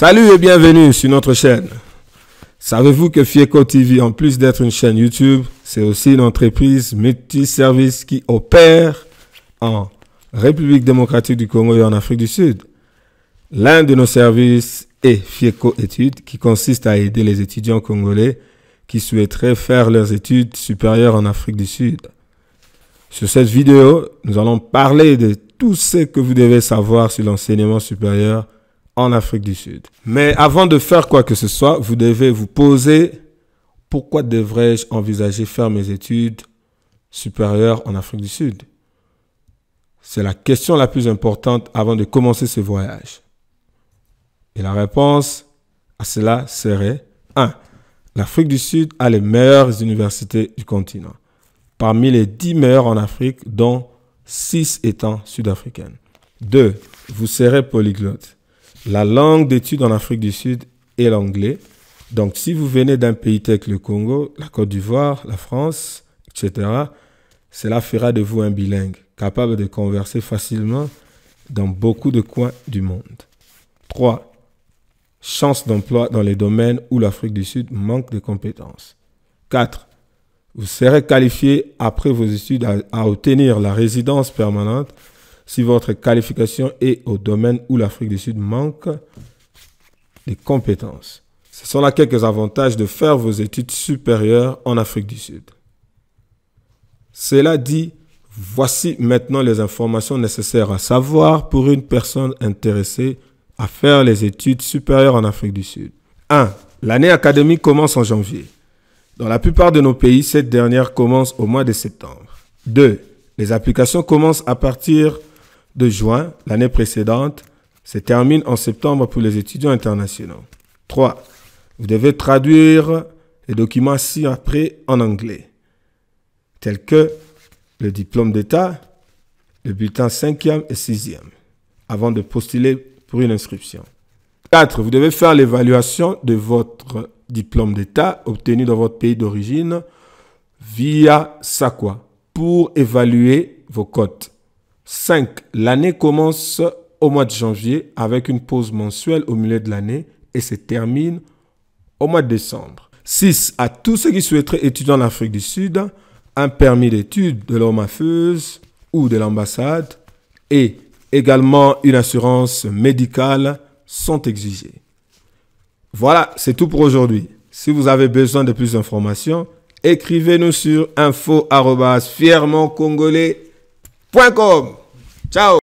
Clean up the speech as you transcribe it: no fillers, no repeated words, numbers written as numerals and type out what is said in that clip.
Salut et bienvenue sur notre chaîne. Savez-vous que Fieko TV, en plus d'être une chaîne YouTube, c'est aussi une entreprise multiservice qui opère en République démocratique du Congo et en Afrique du Sud. L'un de nos services est Fieko Études, qui consiste à aider les étudiants congolais qui souhaiteraient faire leurs études supérieures en Afrique du Sud. Sur cette vidéo, nous allons parler de tout ce que vous devez savoir sur l'enseignement supérieur en Afrique du Sud. Mais avant de faire quoi que ce soit, vous devez vous poser pourquoi devrais-je envisager faire mes études supérieures en Afrique du Sud? C'est la question la plus importante avant de commencer ce voyage. Et la réponse à cela serait 1. L'Afrique du Sud a les meilleures universités du continent. Parmi les 10 meilleures en Afrique, dont 6 étant sud-africaines. 2. Vous serez polyglotte. La langue d'études en Afrique du Sud est l'anglais. Donc, si vous venez d'un pays tel que le Congo, la Côte d'Ivoire, la France, etc., cela fera de vous un bilingue, capable de converser facilement dans beaucoup de coins du monde. 3. Chance d'emploi dans les domaines où l'Afrique du Sud manque de compétences. 4. Vous serez qualifié après vos études à obtenir la résidence permanente si votre qualification est au domaine où l'Afrique du Sud manque de compétences. Ce sont là quelques avantages de faire vos études supérieures en Afrique du Sud. Cela dit, voici maintenant les informations nécessaires à savoir pour une personne intéressée à faire les études supérieures en Afrique du Sud. 1. L'année académique commence en janvier. Dans la plupart de nos pays, cette dernière commence au mois de septembre. 2. Les applications commencent à partir de juin. L'année précédente se termine en septembre pour les étudiants internationaux. 3. Vous devez traduire les documents ci-après en anglais, tels que le diplôme d'État, le bulletin 5e et 6e, avant de postuler pour une inscription. 4. Vous devez faire l'évaluation de votre diplôme d'État obtenu dans votre pays d'origine via SACOA pour évaluer vos cotes. 5. L'année commence au mois de janvier avec une pause mensuelle au milieu de l'année et se termine au mois de décembre. 6. À tous ceux qui souhaiteraient étudier en Afrique du Sud, un permis d'études de l'OMAFEUS ou de l'ambassade et également une assurance médicale sont exigés. Voilà, c'est tout pour aujourd'hui. Si vous avez besoin de plus d'informations, écrivez-nous sur info@fiermontcongolais.com. Ciao!